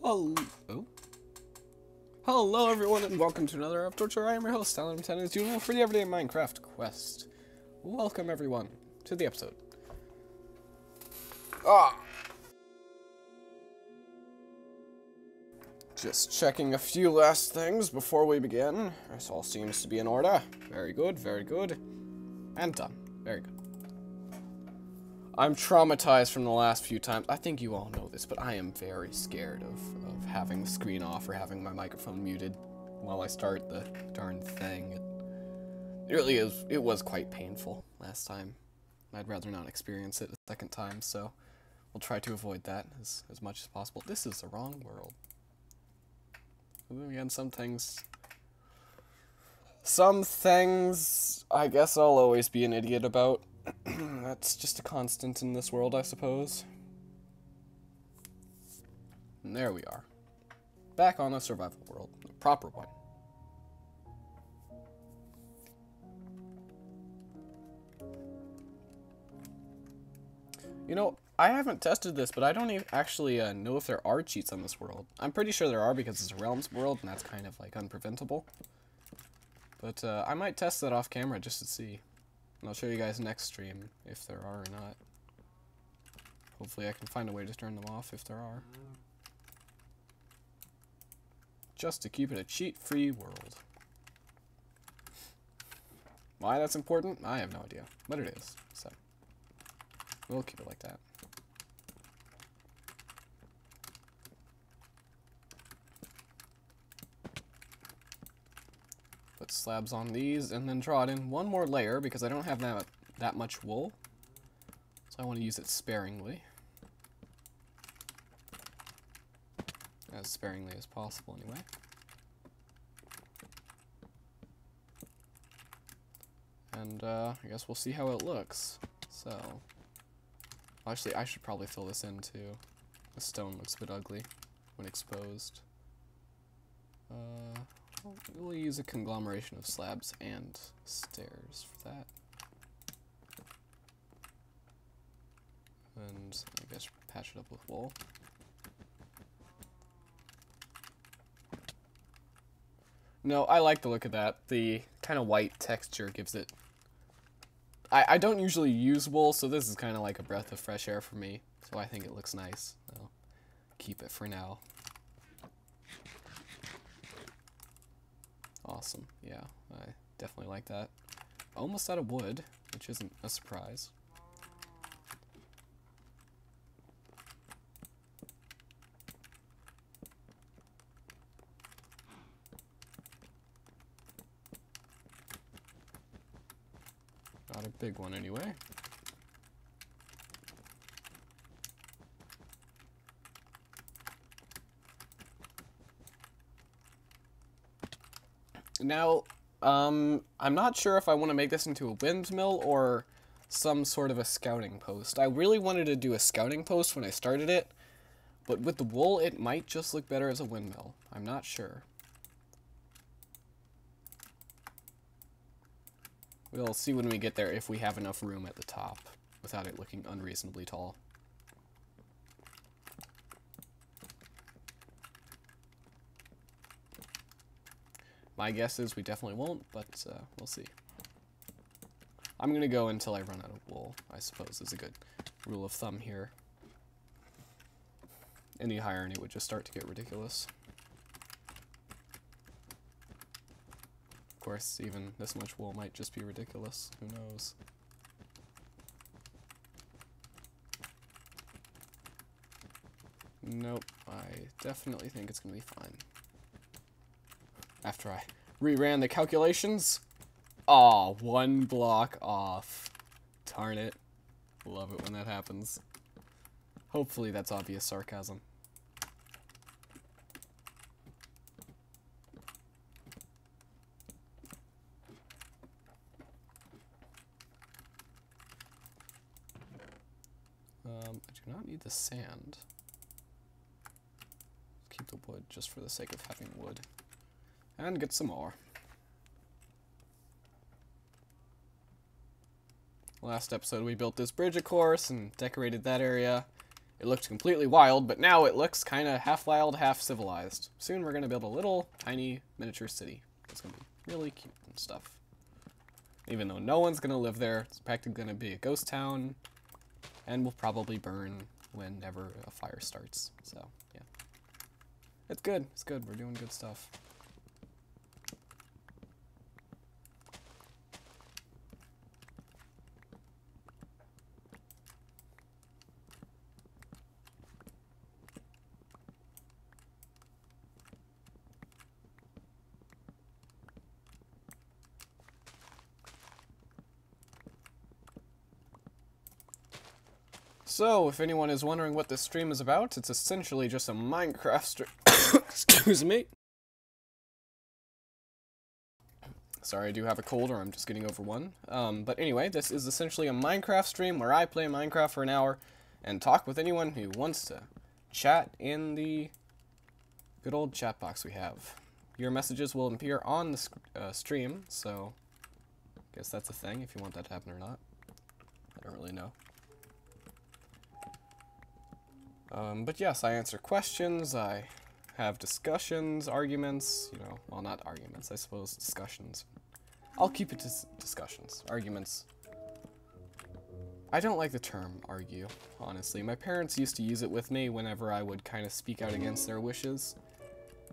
Hello. Oh. Hello everyone and welcome to another episode of Torture. I am your host, Alan Ten, as usual for the Everyday Minecraft Quest. Welcome everyone to the episode. Just checking a few last things before we begin. This all seems to be in order. Very good, very good. And done. Very good. I'm traumatized from the last few times. I think you all know this, but I am very scared of having the screen off or having my microphone muted while I start the darn thing. It really is. It was quite painful last time. I'd rather not experience it a second time, so we'll try to avoid that as much as possible. This is the wrong world. Again, some things I guess I'll always be an idiot about. That's just a constant in this world, I suppose. And there we are. Back on the survival world. The proper one. You know, I haven't tested this, but I don't even actually know if there are cheats on this world. I'm pretty sure there are because it's a realms world, and that's kind of, like, unpreventable. But I might test that off camera just to see. And I'll show you guys next stream if there are or not. Hopefully I can find a way to turn them off if there are. Just to keep it a cheat-free world. Why that's important? I have no idea. But it is. So we'll keep it like that. Put slabs on these and then draw it in one more layer because I don't have that much wool. So I want to use it sparingly. As sparingly as possible anyway. And I guess we'll see how it looks. So, actually I should probably fill this in too. The stone looks a bit ugly when exposed. We'll use a conglomeration of slabs and stairs for that. And I guess patch it up with wool. No, I like the look of that. The kind of white texture gives it... I don't usually use wool, so this is kind of like a breath of fresh air for me. So I think it looks nice. I'll keep it for now. Awesome. Yeah, I definitely like that. Almost out of wood, which isn't a surprise. Not a big one anyway. Now, I'm not sure if I want to make this into a windmill or some sort of a scouting post. I really wanted to do a scouting post when I started it, but with the wool, it might just look better as a windmill. I'm not sure. We'll see when we get there if we have enough room at the top without it looking unreasonably tall. My guess is we definitely won't, but we'll see. I'm going to go until I run out of wool, I suppose is a good rule of thumb here. Any higher and it would just start to get ridiculous. Of course, even this much wool might just be ridiculous. Who knows? Nope, I definitely think it's going to be fine. After I reran the calculations. Aw, one block off. Darn it. Love it when that happens. Hopefully that's obvious sarcasm. I do not need the sand. Keep the wood just for the sake of having wood. And get some more. Last episode we built this bridge, of course, and decorated that area. It looked completely wild, but now it looks kind of half wild, half civilized. Soon we're going to build a little, tiny, miniature city. It's going to be really cute and stuff. Even though no one's going to live there, it's practically going to be a ghost town, and will probably burn whenever a fire starts. So, yeah. It's good. It's good. We're doing good stuff. So, if anyone is wondering what this stream is about, it's essentially just a Minecraft stream. Excuse me. Sorry, I do have a cold, or I'm just getting over one. But anyway, this is essentially a Minecraft stream where I play Minecraft for an hour and talk with anyone who wants to chat in the good old chat box we have. Your messages will appear on the stream, so I guess that's a thing if you want that to happen or not. I don't really know. But yes, I answer questions, I have discussions, arguments, you know, well, not arguments, I suppose, discussions. I'll keep it to discussions. Arguments. I don't like the term argue, honestly. My parents used to use it with me whenever I would kind of speak out against their wishes.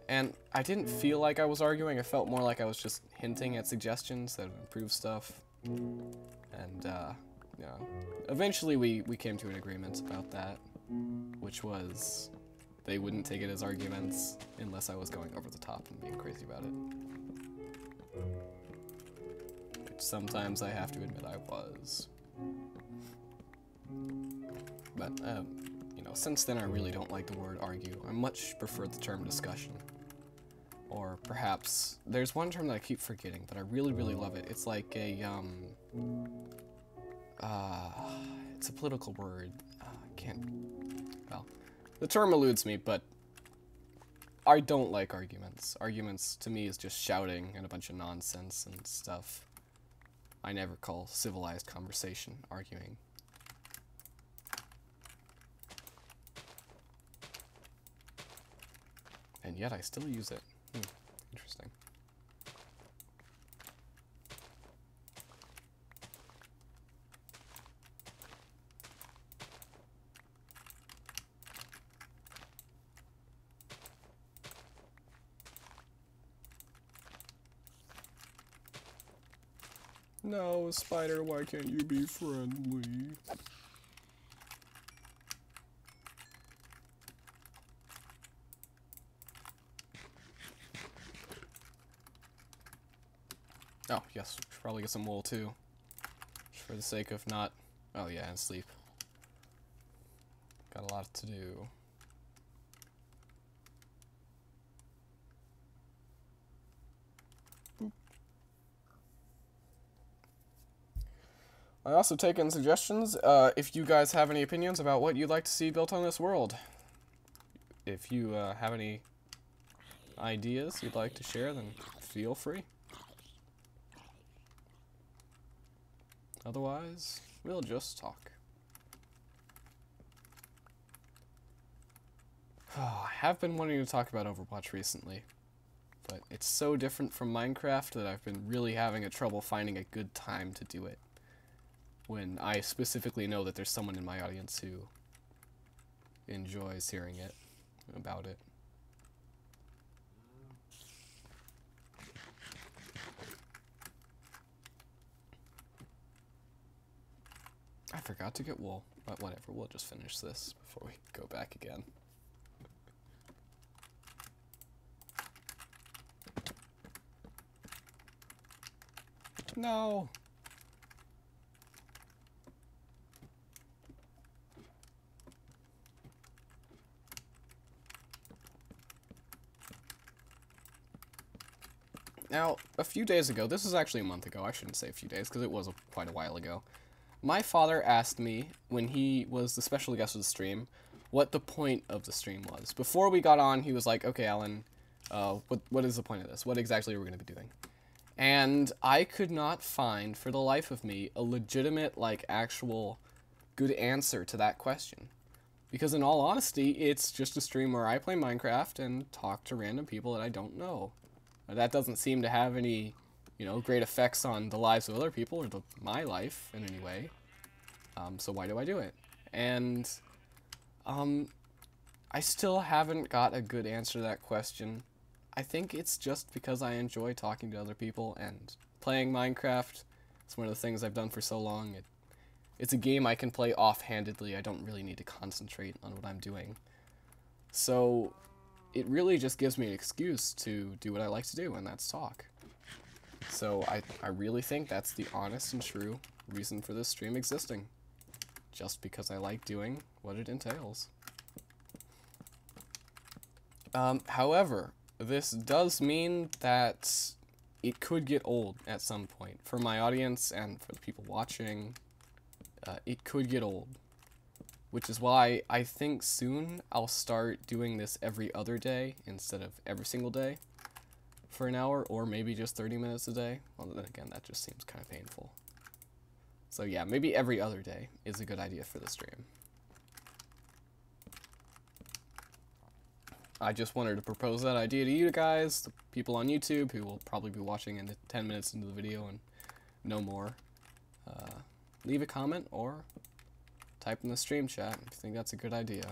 And I didn't feel like I was arguing, I felt more like I was just hinting at suggestions that would improve stuff. And, you know, eventually we came to an agreement about that. Which was, they wouldn't take it as arguments unless I was going over the top and being crazy about it. Which sometimes I have to admit I was. But, you know, since then I really don't like the word argue. I much prefer the term discussion. Or perhaps, there's one term that I keep forgetting, but I really, really love it. It's like a, it's a political word. Well, the term eludes me, but I don't like arguments. Arguments, to me, is just shouting and a bunch of nonsense and stuff. I never call civilized conversation arguing. And yet I still use it. Interesting. No, spider, why can't you be friendly? Oh, yes, we should probably get some wool too. Just for the sake of not... Oh yeah, and sleep. Got a lot to do. I also take in suggestions, if you guys have any opinions about what you'd like to see built on this world. If you have any ideas you'd like to share, then feel free. Otherwise, we'll just talk. Oh, I have been wanting to talk about Overwatch recently, but it's so different from Minecraft that I've been really having a trouble finding a good time to do it. When I specifically know that there's someone in my audience who enjoys hearing it, about it. I forgot to get wool, but whatever, we'll just finish this before we go back again. No! Now, a few days ago, this is actually a month ago, I shouldn't say a few days, because it was quite a while ago. My father asked me, when he was the special guest of the stream, what the point of the stream was. Before we got on, he was like, okay, Alan, what is the point of this? What exactly are we going to be doing? And I could not find, for the life of me, a legitimate, like, actual good answer to that question. Because in all honesty, it's just a stream where I play Minecraft and talk to random people that I don't know. That doesn't seem to have any, you know, great effects on the lives of other people or my life in any way. So why do I do it? And I still haven't got a good answer to that question. I think it's just because I enjoy talking to other people and playing Minecraft. It's one of the things I've done for so long. It's a game I can play offhandedly. I don't really need to concentrate on what I'm doing. So it really just gives me an excuse to do what I like to do, and that's talk. So I really think that's the honest and true reason for this stream existing. Just because I like doing what it entails. However, this does mean that it could get old at some point. For my audience and for the people watching, it could get old. Which is why I think soon I'll start doing this every other day instead of every single day for an hour, or maybe just 30 minutes a day. Well, then again, that just seems kind of painful. So yeah, maybe every other day is a good idea for the stream. I just wanted to propose that idea to you guys, the people on YouTube who will probably be watching in 10 minutes into the video and no more. Leave a comment or type in the stream chat if you think that's a good idea.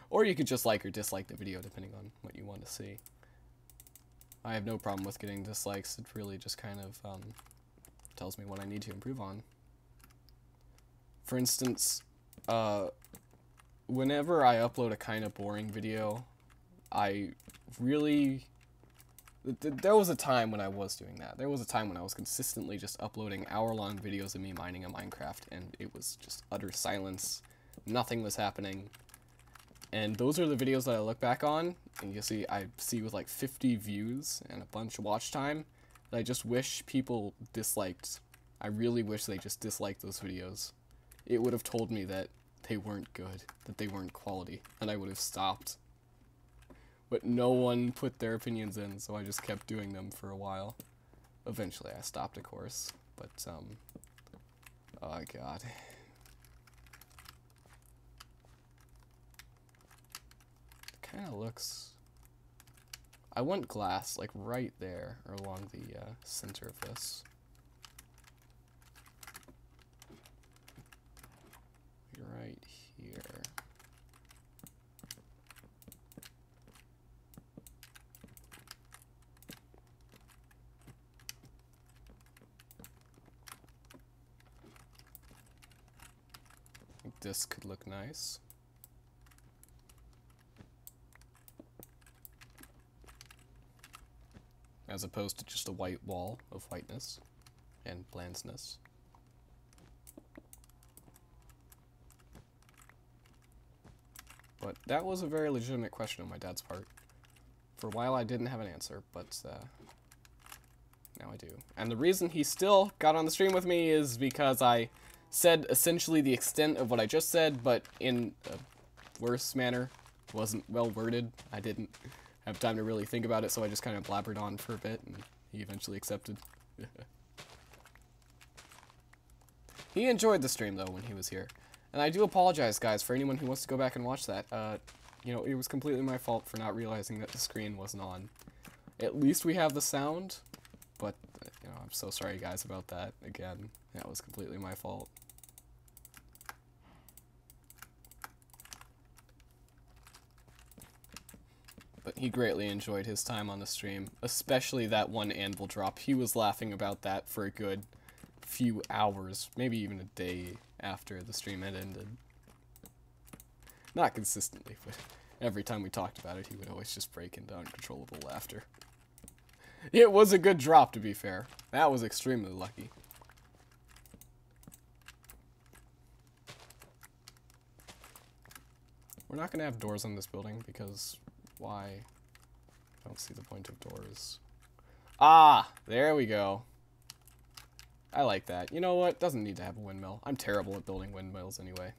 Or you could just like or dislike the video depending on what you want to see. I have no problem with getting dislikes. It really just kind of tells me what I need to improve on. For instance, whenever I upload a kind of boring video, I really... There was a time when I was doing that. There was a time when I was consistently just uploading hour-long videos of me mining in Minecraft, and it was just utter silence. Nothing was happening. And those are the videos that I look back on, and you see, I see with like 50 views and a bunch of watch time, that I just wish people disliked. I really wish they just disliked those videos. It would have told me that they weren't good, that they weren't quality, and I would have stopped. But no one put their opinions in, so I just kept doing them for a while. Eventually I stopped, of course, but, oh god. It kinda looks... I want glass, like, right there, or along the, center of this. Right here. This could look nice. As opposed to just a white wall of whiteness and blandness. But that was a very legitimate question on my dad's part. For a while I didn't have an answer, but now I do. And the reason he still got on the stream with me is because I said essentially the extent of what I just said, but in a worse manner. Wasn't well worded. I didn't have time to really think about it, so I just kind of blabbered on for a bit, and he eventually accepted. He enjoyed the stream, though, when he was here. And I do apologize, guys, for anyone who wants to go back and watch that. You know, it was completely my fault for not realizing that the screen wasn't on. At least we have the sound, but, you know, I'm so sorry, guys, about that. Again, that was completely my fault. But he greatly enjoyed his time on the stream, especially that one anvil drop. He was laughing about that for a good few hours, maybe even a day after the stream had ended. Not consistently, but every time we talked about it, he would always just break into uncontrollable laughter. It was a good drop, to be fair. That was extremely lucky. We're not going to have doors on this building, because why? I don't see the point of doors. Ah! There we go. I like that. You know what? Doesn't need to have a windmill. I'm terrible at building windmills anyway.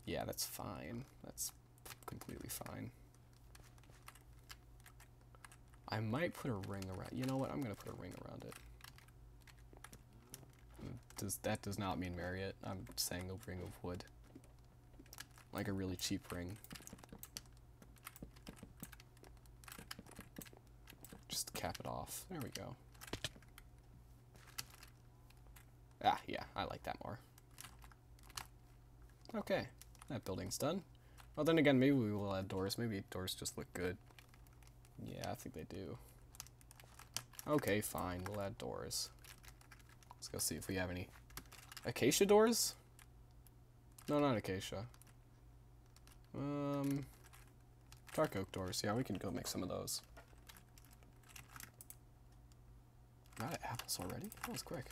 Yeah, that's fine. That's completely fine. I might put a ring around... You know what? I'm going to put a ring around it. does not mean Marriott. I'm saying a ring of wood. Like a really cheap ring. Just cap it off. There we go. Ah, yeah, I like that more. Okay, that building's done. Well, then again, maybe we will add doors. Maybe doors just look good. Yeah, I think they do. Okay, fine, we'll add doors. Let's go see if we have any acacia doors? No, not acacia. Dark oak doors. Yeah, we can go make some of those. Not apples already? That was quick.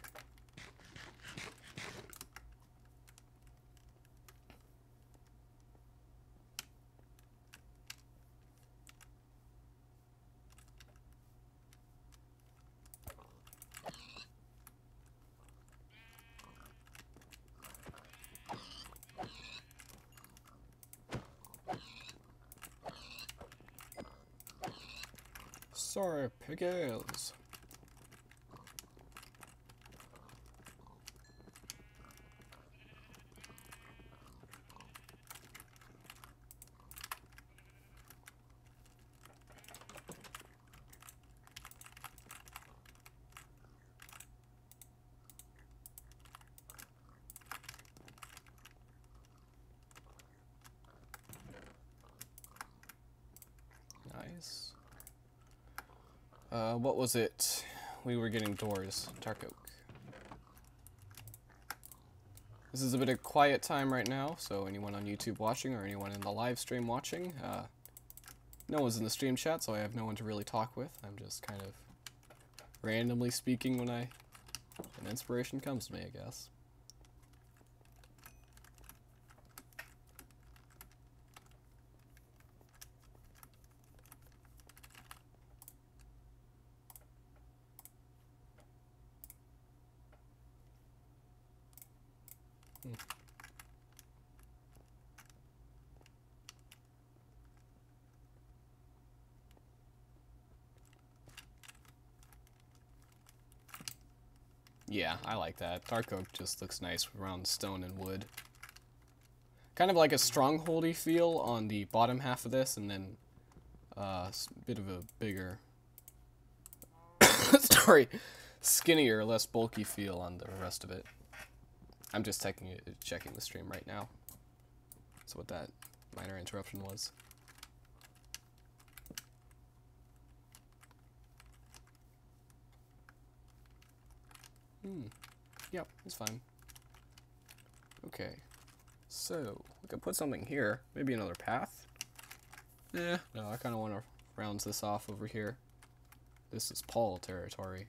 Sorry, pickles. Nice. What was it? We were getting doors. Dark oak. This is a bit of quiet time right now, so anyone on YouTube watching or anyone in the live stream watching, no one's in the stream chat, so I have no one to really talk with. I'm just kind of randomly speaking when an inspiration comes to me, I guess. Yeah, I like that. Dark oak just looks nice around stone and wood. Kind of like a strongholdy feel on the bottom half of this, and then a bit of a bigger, sorry, skinnier, less bulky feel on the rest of it. I'm just checking the stream right now. That's what that minor interruption was. Yep, it's fine. Okay, so we could put something here. Maybe another path? No, I kind of want to round this off over here. This is Paul territory.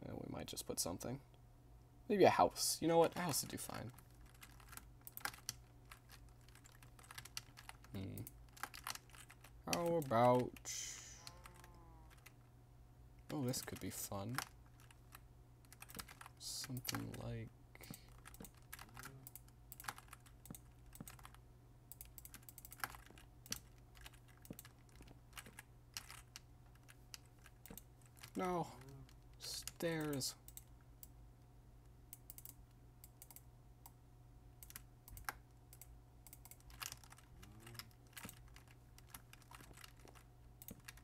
Yeah, we might just put something. Maybe a house. You know what? A house would do fine. How about... Oh, this could be fun. Something like... No. Stairs.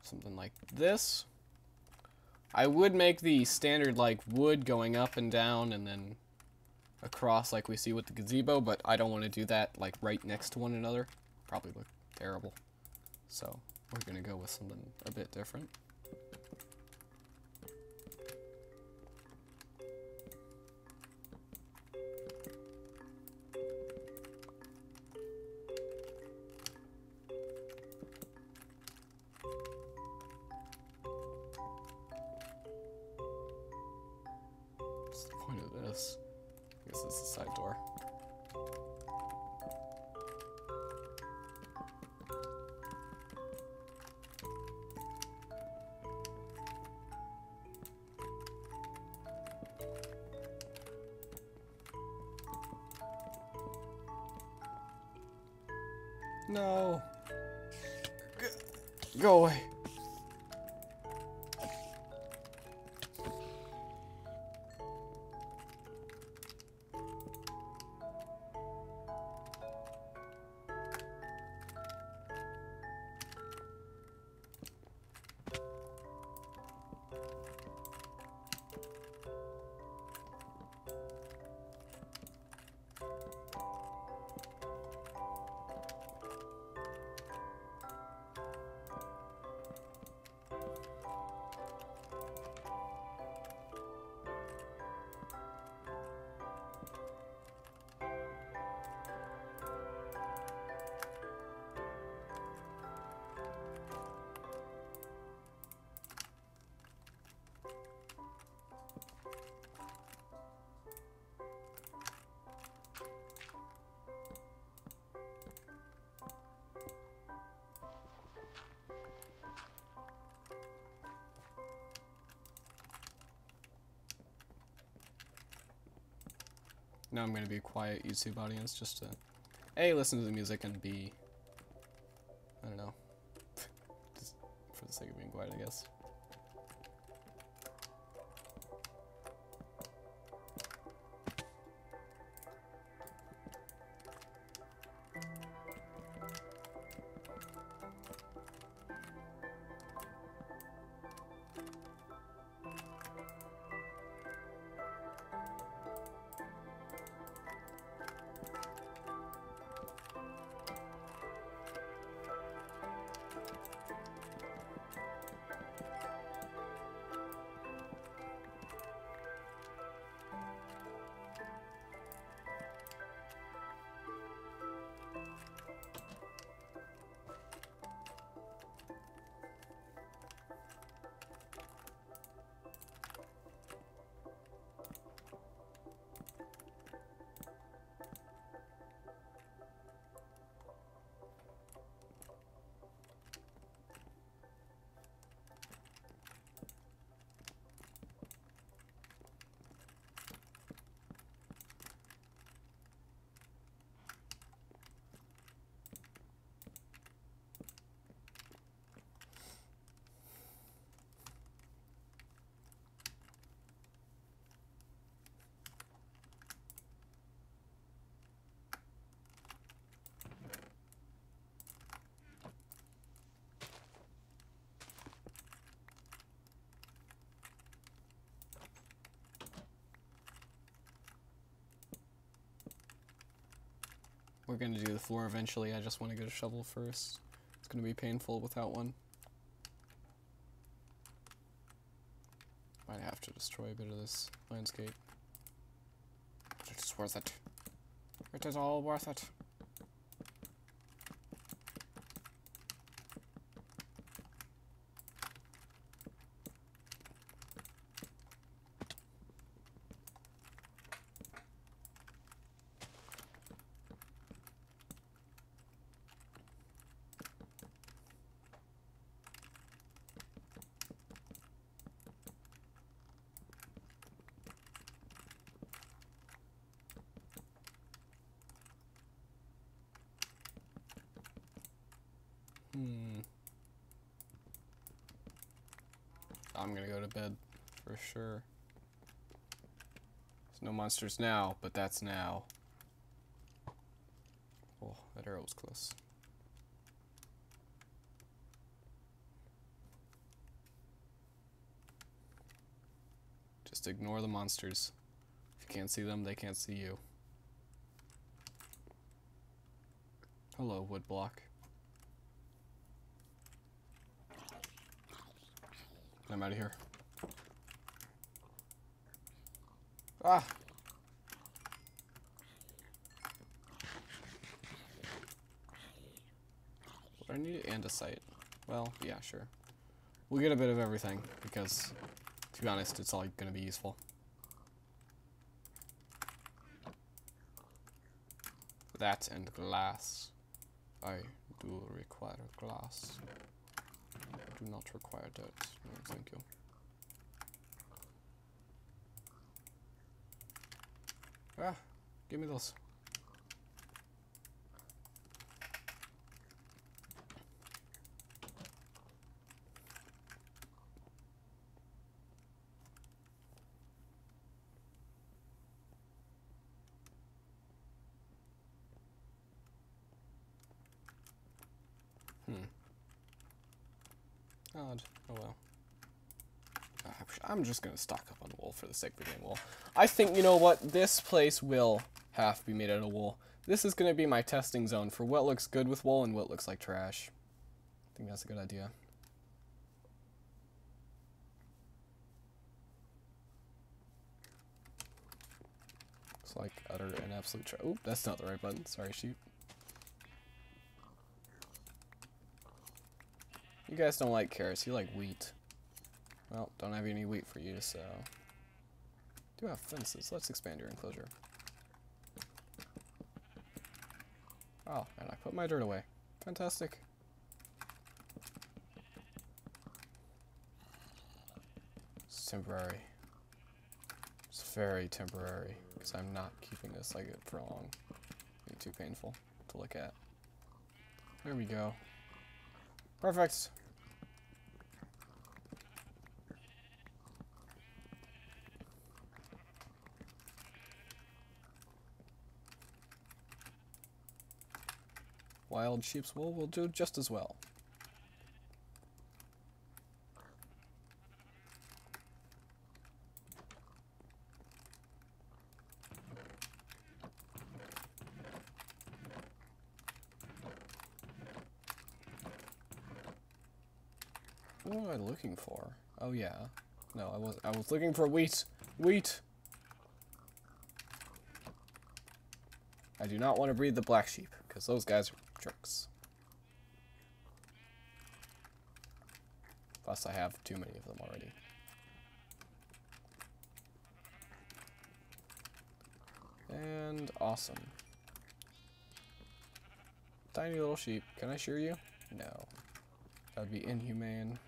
Something like this. I would make the standard like wood going up and down and then across like we see with the gazebo, but I don't want to do that like right next to one another. Probably look terrible. So we're gonna go with something a bit different. What's the point of this? I guess it's the side door. No. Go away. Now I'm gonna be a quiet YouTube audience just to A, listen to the music, and B, I don't know, just for the sake of being quiet, I guess. We're gonna do the floor eventually, I just want to get a shovel first. It's gonna be painful without one. Might have to destroy a bit of this landscape. But it's worth it. It is all worth it. I'm gonna go to bed for sure. There's no monsters now, but that's now. Oh, that arrow was close. Just ignore the monsters. If you can't see them, they can't see you. Hello, woodblock. I'm out of here. Ah! What I need andesite. Well, yeah, sure. We'll get a bit of everything, because, to be honest, it's all gonna be useful. That and glass. I do require glass. I do not require dirt. No, thank you. Ah, give me those. Odd. Oh well. I'm just gonna stock up on wool for the sake of getting wool. I think, you know what, this place will have to be made out of wool. This is gonna be my testing zone for what looks good with wool and what looks like trash. I think that's a good idea. Looks like utter and absolute trash. Oop, that's not the right button. Sorry, sheep. You guys don't like carrots, you like wheat. Well, don't have any wheat for you, so... Do have fences. Let's expand your enclosure. Oh, and I put my dirt away. Fantastic. It's temporary. It's very temporary. So I'm not keeping this like it for long. It'd be too painful to look at. There we go. Perfect. Wild sheep's wool will do just as well. What am I looking for? Oh yeah. No, I was looking for wheat. Wheat. I do not want to breed the black sheep, because those guys are jerks. Plus I have too many of them already. And awesome. Tiny little sheep. Can I shear you? No. That would be inhumane.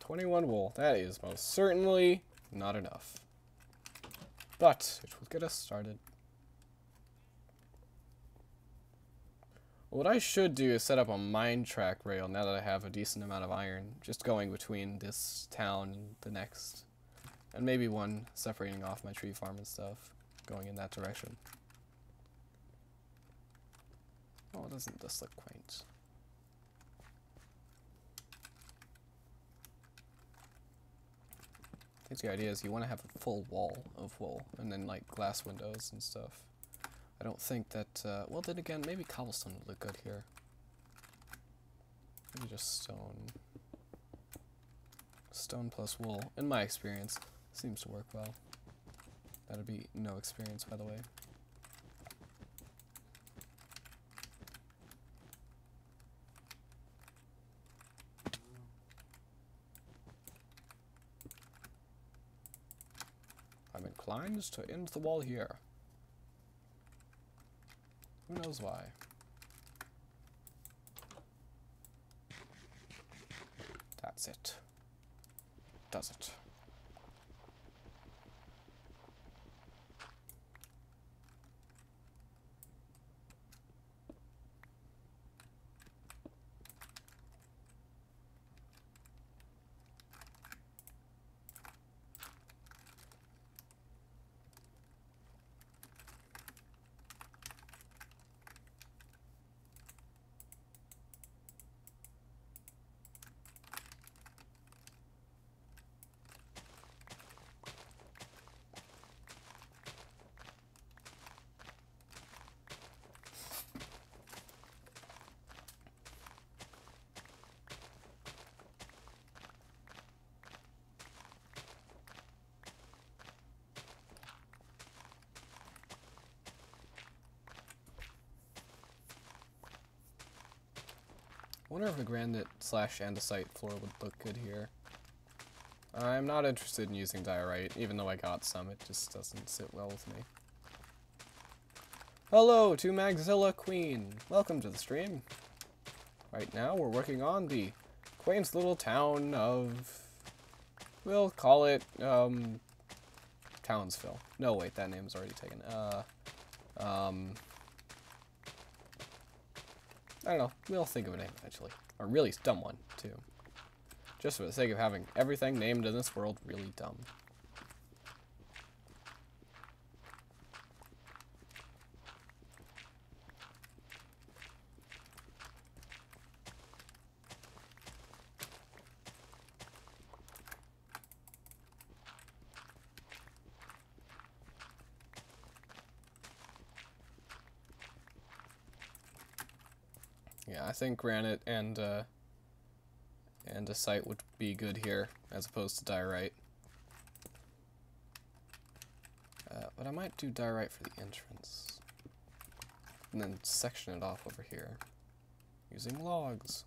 $21 wool. That is most certainly not enough. But it will get us started. What I should do is set up a mine track rail now that I have a decent amount of iron, just going between this town and the next. And maybe one separating off my tree farm and stuff, going in that direction. Oh, doesn't this look quaint? I think the idea is you want to have a full wall of wool, and then like glass windows and stuff. I don't think that, well then again, maybe cobblestone would look good here. Maybe just stone. Stone plus wool, in my experience, seems to work well. That'd be no experience, by the way. I'm inclined to end the wall here. Who knows why? That's it. Does it? I wonder if a granite / andesite floor would look good here. I'm not interested in using diorite, even though I got some. It just doesn't sit well with me. Hello to Magzilla Queen. Welcome to the stream. Right now we're working on the quaint little town of... We'll call it, Townsville. No, wait, that name's already taken. I don't know. We'll think of a name eventually. A really dumb one, too. Just for the sake of having everything named in this world really dumb. Yeah, I think granite and a site would be good here, as opposed to diorite. But I might do diorite for the entrance. And then section it off over here. Using logs.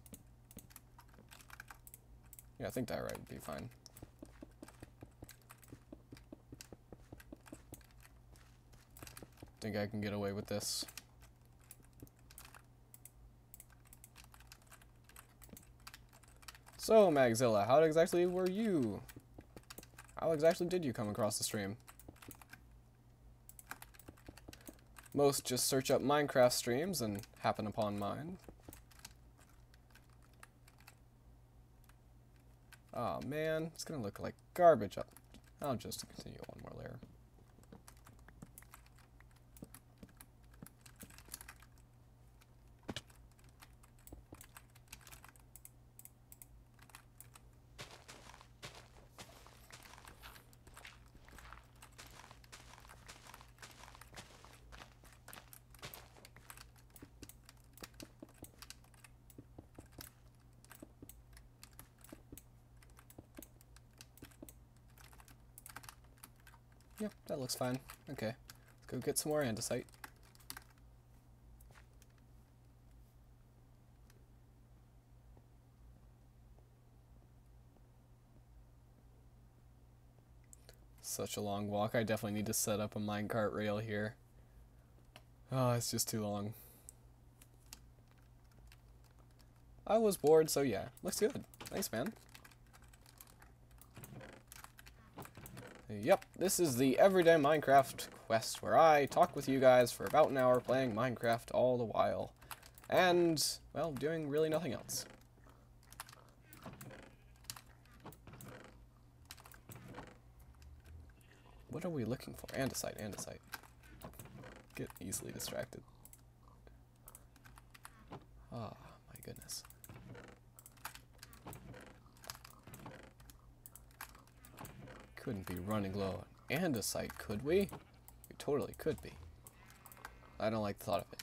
Yeah, I think diorite would be fine. Think I can get away with this. So, Magzilla, how exactly were you? How exactly did you come across the stream? Most just search up Minecraft streams and happen upon mine. Oh man, it's gonna look like garbage up. I'll just continue one more layer. Yep, that looks fine. Okay, let's go get some more andesite. Such a long walk. I definitely need to set up a minecart rail here. Oh, it's just too long. I was bored, so yeah. Looks good. Thanks, man. Yep, this is the Everyday Minecraft quest, where I talk with you guys for about an hour playing Minecraft all the while. And, well, doing really nothing else. What are we looking for? Andesite, andesite. Get easily distracted. Ah, my goodness. Couldn't be running low on andesite, could we? We totally could be. I don't like the thought of it.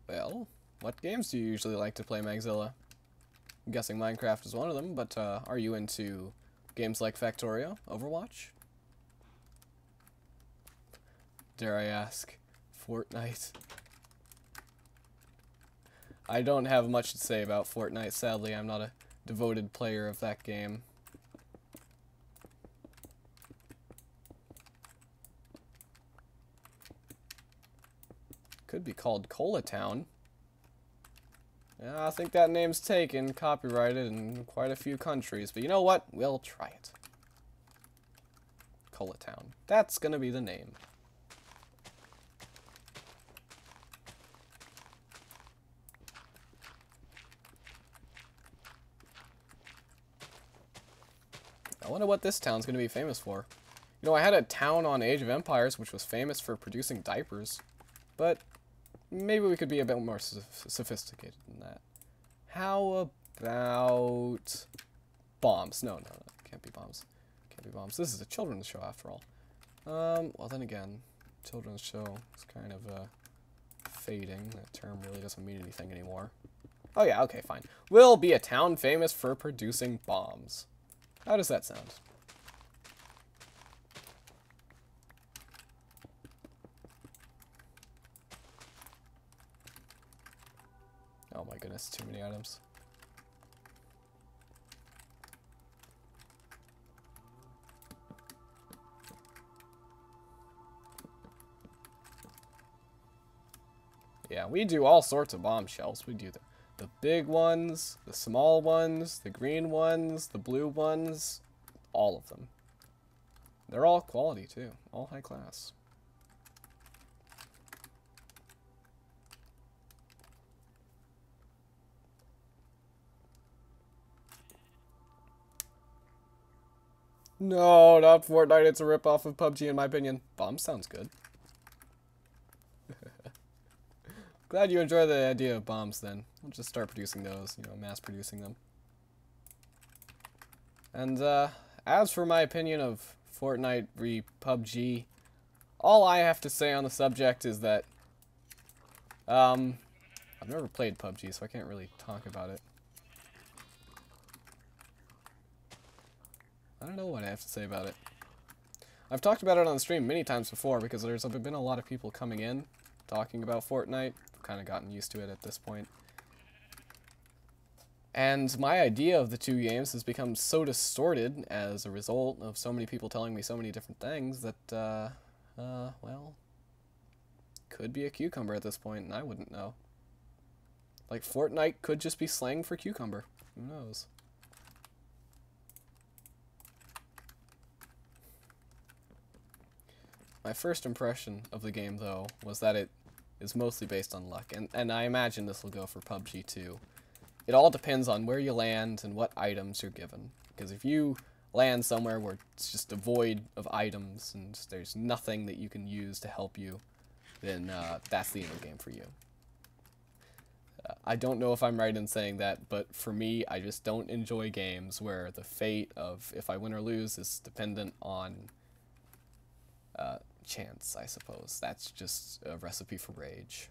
Well, what games do you usually like to play, Magzilla? I'm guessing Minecraft is one of them, but are you into games like Factorio, Overwatch? Dare I ask, Fortnite? I don't have much to say about Fortnite, sadly. I'm not a devoted player of that game. Could be called Cola Town. Yeah, I think that name's taken, copyrighted in quite a few countries, but you know what? We'll try it. Cola Town. That's gonna be the name. I wonder what this town's going to be famous for. You know, I had a town on Age of Empires which was famous for producing diapers. But maybe we could be a bit more sophisticated than that. How about bombs? No, can't be bombs. Can't be bombs. This is a children's show after all. Well then again, children's show is kind of fading. That term really doesn't mean anything anymore. Oh yeah, okay, fine. We'll be a town famous for producing bombs. How does that sound? Oh my goodness, too many items. Yeah, we do all sorts of bombshells. We do the big ones, the small ones, the green ones, the blue ones, all of them. They're all quality too, all high class. No, not Fortnite, it's a ripoff of PUBG in my opinion. Bomb sounds good. Glad you enjoy the idea of bombs then. We'll just start producing those, you know, mass producing them. And as for my opinion of Fortnite re PUBG, all I have to say on the subject is that I've never played PUBG, so I can't really talk about it. I don't know what I have to say about it. I've talked about it on the stream many times before because there's been a lot of people coming in talking about Fortnite. I've kind of gotten used to it at this point. And my idea of the two games has become so distorted as a result of so many people telling me so many different things that, well, could be a cucumber at this point, and I wouldn't know. Like, Fortnite could just be slang for cucumber. Who knows? My first impression of the game, though, was that it is mostly based on luck, and I imagine this will go for PUBG too. It all depends on where you land and what items you're given. Because if you land somewhere where it's just devoid of items and there's nothing that you can use to help you, then that's the end of the game for you. I don't know if I'm right in saying that, but for me, I just don't enjoy games where the fate of if I win or lose is dependent on chance, I suppose. That's just a recipe for rage.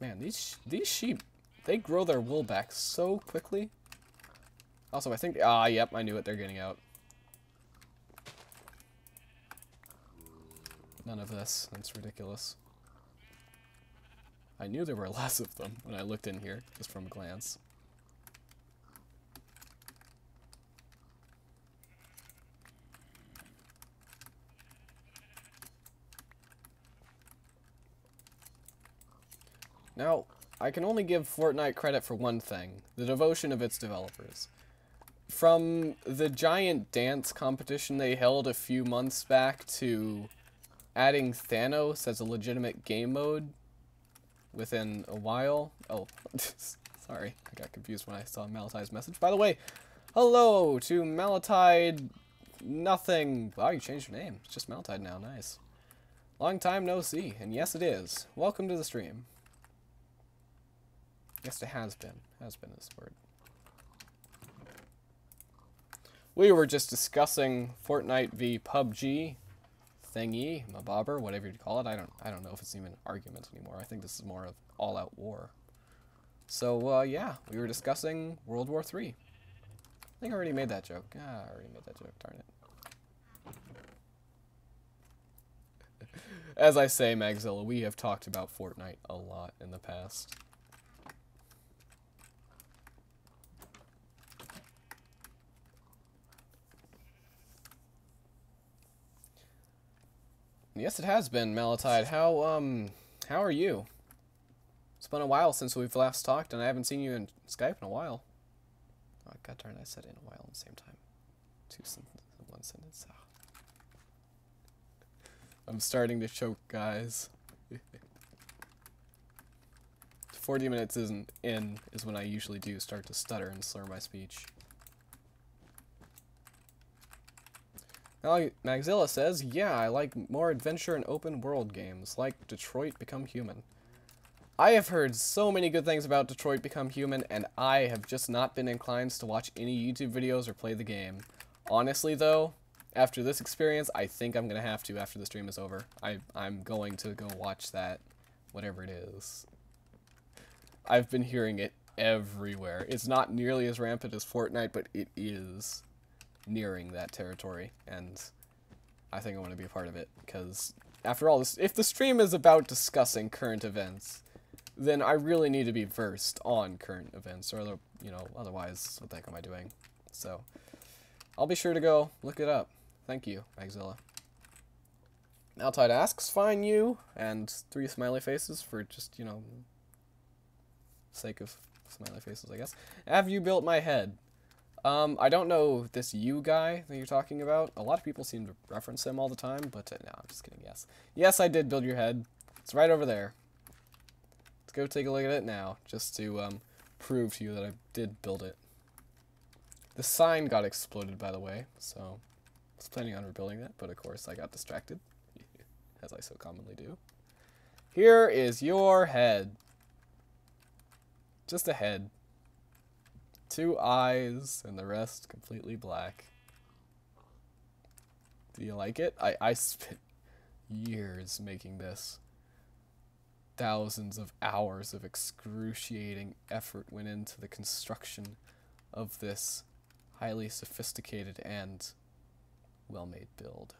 Man, these sheep, they grow their wool back so quickly. Also, I think, yep, I knew it, they're getting out. None of this, that's ridiculous. I knew there were less of them when I looked in here, just from a glance. Now, I can only give Fortnite credit for one thing, the devotion of its developers. From the giant dance competition they held a few months back to adding Thanos as a legitimate game mode within a while. Oh, sorry, I got confused when I saw Malatide's message. By the way, hello to Malatide nothing. Wow, you changed your name. It's just Malatide now, nice. Long time no see, and yes it is. Welcome to the stream. Yes, it has been. Has been this word. We were just discussing Fortnite v PUBG thingy, mabobber, whatever you call it. I don't know if it's even an argument anymore. I think this is more of all-out war. So yeah, we were discussing World War III. I think I already made that joke. I already made that joke. Darn it. As I say, Magzilla, we have talked about Fortnite a lot in the past. Yes, it has been, Malatide. How are you? It's been a while since we've last talked, and I haven't seen you in Skype in a while. Oh, god darn it, I said in a while at the same time. Two sentences in one sentence. Oh. I'm starting to choke, guys. 40 minutes isn't in is when I usually do start to stutter and slur my speech. Magzilla says, yeah, I like more adventure and open world games, like Detroit Become Human. I have heard so many good things about Detroit Become Human, and I have just not been inclined to watch any YouTube videos or play the game. Honestly, though, after this experience, I think I'm going to have to after the stream is over. I'm going to go watch that, whatever it is. I've been hearing it everywhere. It's not nearly as rampant as Fortnite, but it is nearing that territory, and I think I want to be a part of it, because after all, if the stream is about discussing current events, then I really need to be versed on current events, or otherwise, what the heck am I doing? So, I'll be sure to go look it up. Thank you, Magzilla. Maltide asks, fine you, and 3 smiley faces for just, sake of smiley faces, I guess. Have you built my head? I don't know this you guy that you're talking about. A lot of people seem to reference him all the time, but no, I'm just kidding, yes. Yes, I did build your head. It's right over there. Let's go take a look at it now, just to prove to you that I did build it. The sign got exploded, by the way, so I was planning on rebuilding that, but of course I got distracted, as I so commonly do. Here is your head. Just a head. 2 eyes, and the rest completely black. Do you like it? I spent years making this. Thousands of hours of excruciating effort went into the construction of this highly sophisticated and well-made build.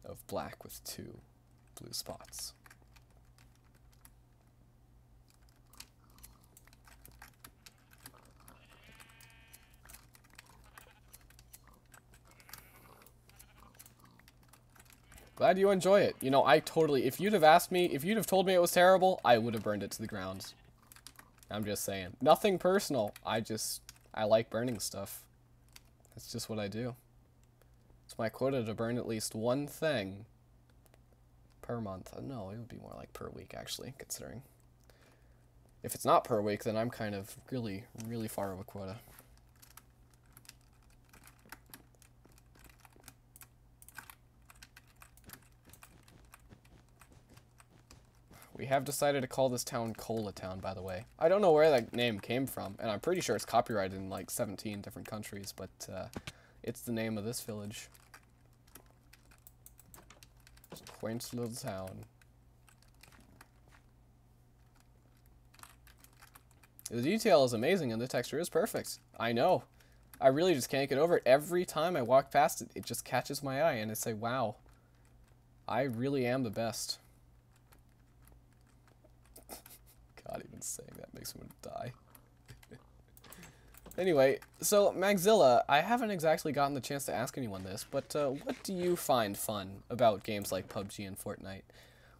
of black with 2 blue spots. Glad you enjoy it. You know, I totally, if you'd have asked me, if you'd have told me it was terrible, I would have burned it to the ground. I'm just saying. Nothing personal. I like burning stuff. That's just what I do. It's my quota to burn at least one thing per month. No, it would be more like per week, actually, considering. If it's not per week, then I'm kind of really, really far of a quota. We have decided to call this town Cola Town, by the way. I don't know where that name came from, and I'm pretty sure it's copyrighted in like 17 different countries, but it's the name of this village. It's a quaint little town. The detail is amazing, and the texture is perfect. I know. I really just can't get over it. Every time I walk past it, it just catches my eye, and it's like, wow. I really am the best. God, even saying that makes me want to die. Anyway, so Magzilla, I haven't exactly gotten the chance to ask anyone this, but what do you find fun about games like PUBG and Fortnite?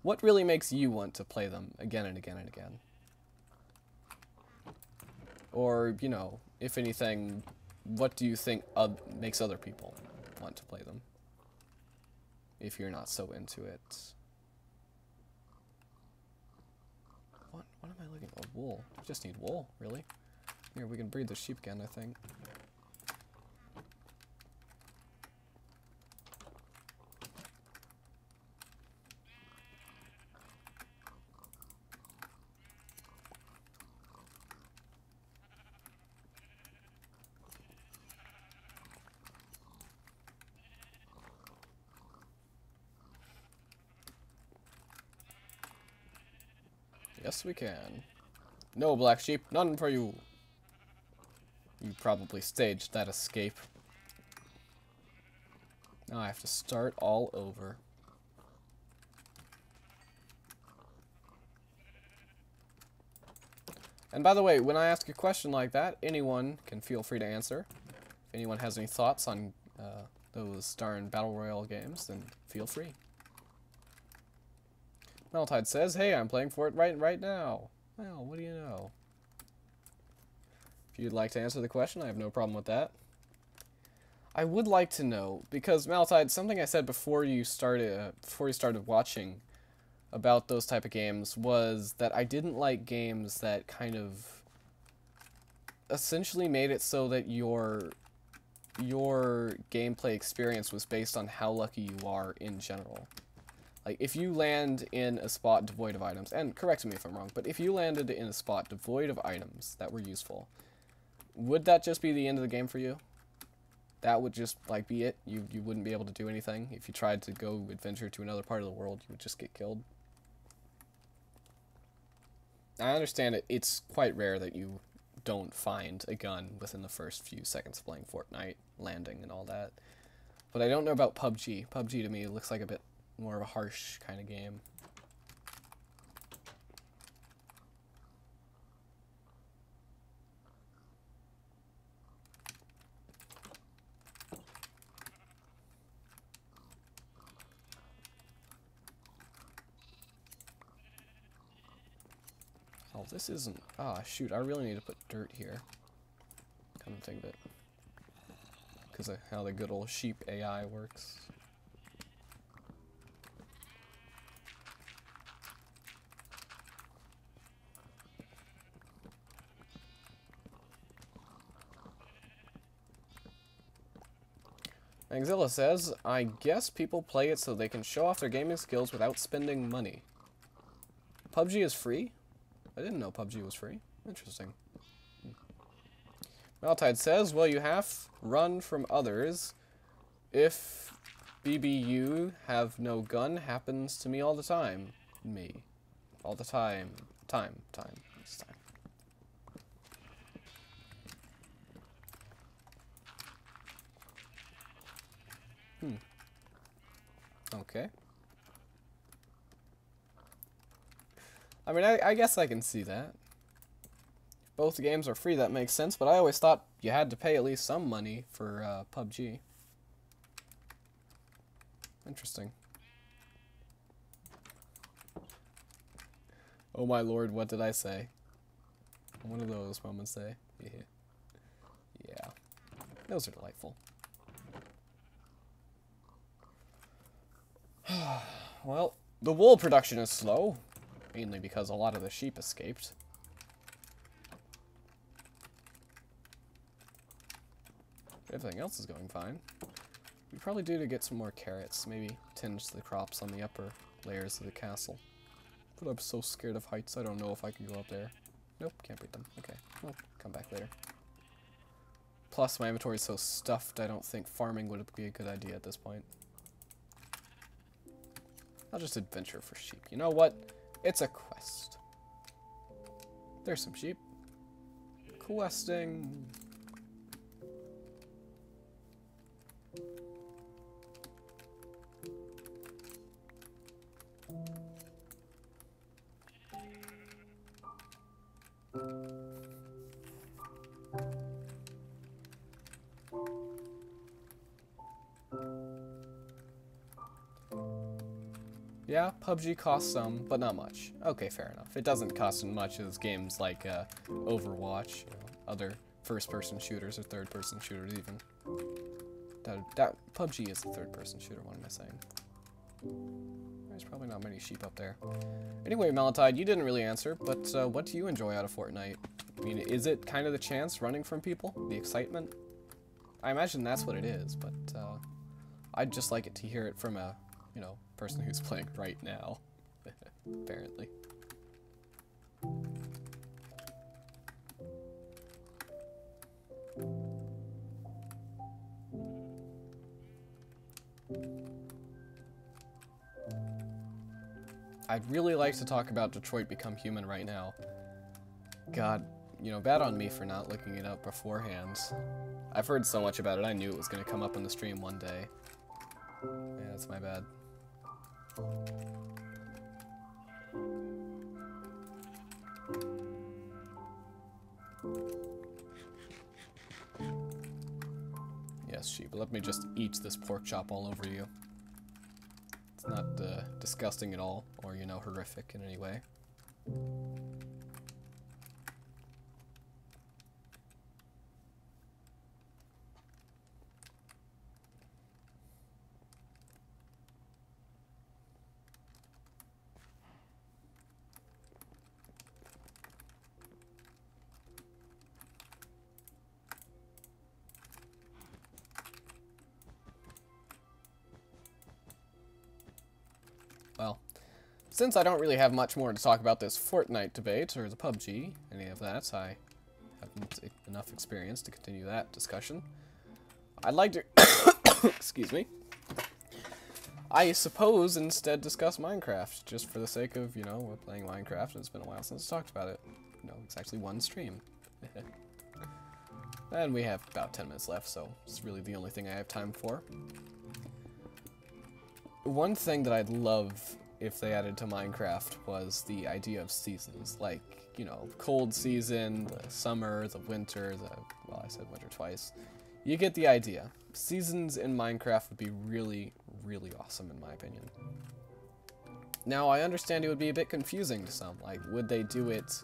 What really makes you want to play them again and again and again? Or, you know, if anything, what do you think makes other people want to play them? If you're not so into it. What am I looking for? Oh, wool. I just need wool, really? Here, we can breed the sheep again, I think. Yes, we can. No, black sheep, none for you. You probably staged that escape. Now I have to start all over. And by the way, when I ask a question like that, anyone can feel free to answer. If anyone has any thoughts on those darn Battle Royale games, then feel free. Meltide says, hey, I'm playing for it right now. Well, what do you know? If you'd like to answer the question, I have no problem with that. I would like to know, because Meltide, something I said before you started watching about those type of games was that I didn't like games that kind of essentially made it so that your gameplay experience was based on how lucky you are in general. Like, if you land in a spot devoid of items, and correct me if I'm wrong, but if you landed in a spot devoid of items that were useful, would that just be the end of the game for you? That would just, like, be it? You wouldn't be able to do anything? If you tried to go adventure to another part of the world, you would just get killed? I understand it's quite rare that you don't find a gun within the first few seconds of playing Fortnite, landing and all that. But I don't know about PUBG. PUBG to me looks like a bit more of a harsh kind of game. Oh, this isn't... Ah, shoot, I really need to put dirt here. Come to think of it. Because of how the good old sheep AI works. Axilla says, I guess people play it so they can show off their gaming skills without spending money. PUBG is free? I didn't know PUBG was free. Interesting. Maltide says, well, you have run from others. If BBU have no gun, happens to me all the time. Me. All the time. Time. It's time. okay. I mean, I guess I can see that. Both games are free, that makes sense, but I always thought you had to pay at least some money for PUBG. Interesting. Oh my lord, what did I say? One of those moments, eh? Yeah. Yeah. Those are delightful. Well, the wool production is slow, mainly because a lot of the sheep escaped. Everything else is going fine. We probably do to get some more carrots, maybe tinge the crops on the upper layers of the castle. But I'm so scared of heights, I don't know if I can go up there. Nope, can't beat them. Okay, well, come back later. Plus, my inventory is so stuffed, I don't think farming would be a good idea at this point. I'll just adventure for sheep. You know what? It's a quest. There's some sheep. Questing. Yeah, PUBG costs some, but not much. Okay, fair enough. It doesn't cost as much as games like Overwatch, you know, other first-person shooters or third-person shooters even. PUBG is a third-person shooter, what am I saying? There's probably not many sheep up there. Anyway, Malatide, you didn't really answer, but what do you enjoy out of Fortnite? I mean, is it kind of the chance running from people? The excitement? I imagine that's what it is, but I'd just like it to hear it from a, you know, person who's playing right now, apparently. I'd really like to talk about Detroit Become Human right now. God, you know, bad on me for not looking it up beforehand. I've heard so much about it, I knew it was going to come up in the stream one day. Yeah, that's my bad. Yes, sheep, let me just eat this pork chop all over you. It's not disgusting at all, or, you know, horrific in any way. Well, since I don't really have much more to talk about this Fortnite debate, or the PUBG, any of that, I haven't enough experience to continue that discussion. I'd like to, excuse me, I suppose instead discuss Minecraft, just for the sake of, you know, we're playing Minecraft and it's been a while since I talked about it. You know, it's actually one stream. And we have about 10 minutes left, so it's really the only thing I have time for. One thing that I'd love if they added to Minecraft was the idea of seasons, like, you know, cold season, the summer, the winter, well, I said winter twice. You get the idea. Seasons in Minecraft would be really, really awesome in my opinion. Now, I understand it would be a bit confusing to some, like, would they do it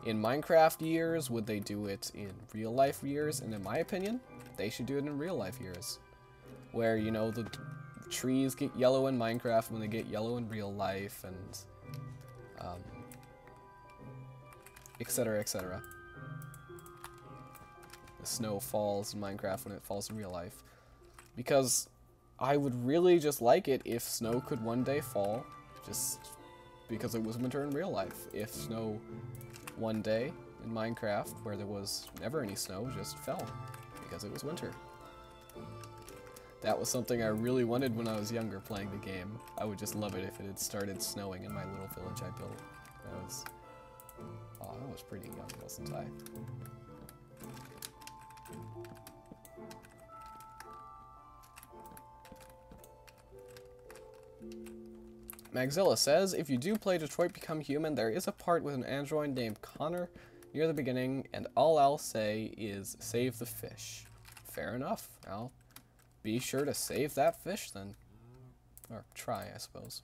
in Minecraft years? Would they do it in real life years? And in my opinion, they should do it in real life years, where, you know, the trees get yellow in Minecraft when they get yellow in real life, and etc, etc. The snow falls in Minecraft when it falls in real life, because I would really just like it if snow could one day fall just because it was winter in real life. If snow one day in Minecraft where there was never any snow just fell because it was winter. That was something I really wanted when I was younger playing the game. I would just love it if it had started snowing in my little village I built. Oh, I was pretty young, wasn't I? Magzilla says, if you do play Detroit Become Human, there is a part with an android named Connor near the beginning, and all I'll say is save the fish. Fair enough. I'll be sure to save that fish then. Or try, I suppose.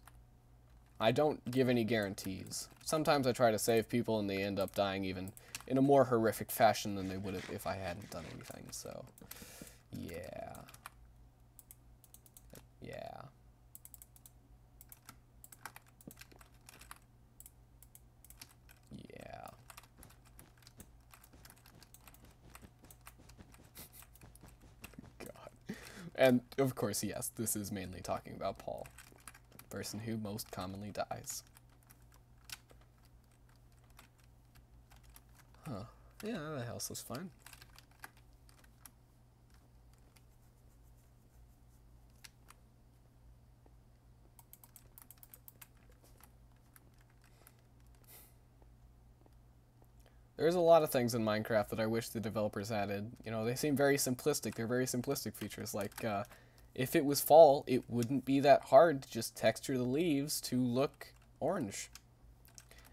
I don't give any guarantees. Sometimes I try to save people and they end up dying even in a more horrific fashion than they would have if I hadn't done anything, so... yeah. Yeah. Yeah. God. And, of course, yes, this is mainly talking about Paul. The person who most commonly dies. Huh. Yeah, the house is fine. There's a lot of things in Minecraft that I wish the developers added. You know, they seem very simplistic. They're very simplistic features. Like, if it was fall, it wouldn't be that hard to just texture the leaves to look orange.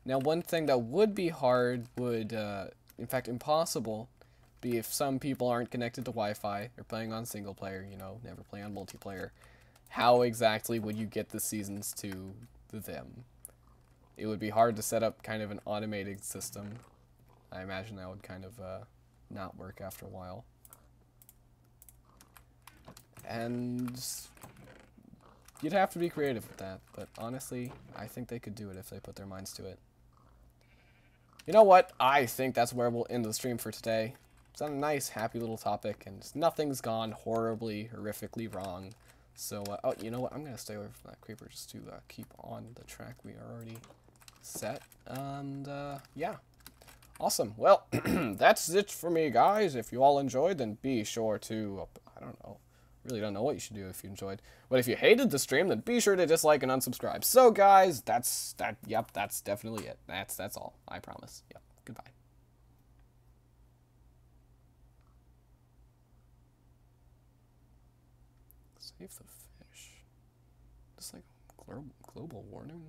Now, one thing that would be hard would, in fact, impossible, be if some people aren't connected to Wi-Fi. They're playing on single player, you know, never play on multiplayer. How exactly would you get the seasons to them? It would be hard to set up kind of an automated system. I imagine that would kind of not work after a while. And you'd have to be creative with that, but honestly, I think they could do it if they put their minds to it. You know what? I think that's where we'll end the stream for today. It's a nice, happy little topic, and nothing's gone horribly, horrifically wrong. So, oh, you know what? I'm going to stay away from that creeper just to keep on the track we are already set. And, yeah. Awesome. Well, that's it for me, guys. If you all enjoyed, then be sure to, I don't know, really don't know what you should do if you enjoyed. But if you hated the stream, then be sure to dislike and unsubscribe. So, guys, yep, that's definitely it. That's all. I promise. Yep. Goodbye. Save the fish. Just like global warning?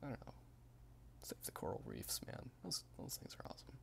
I don't know. Save the coral reefs, man. Those things are awesome.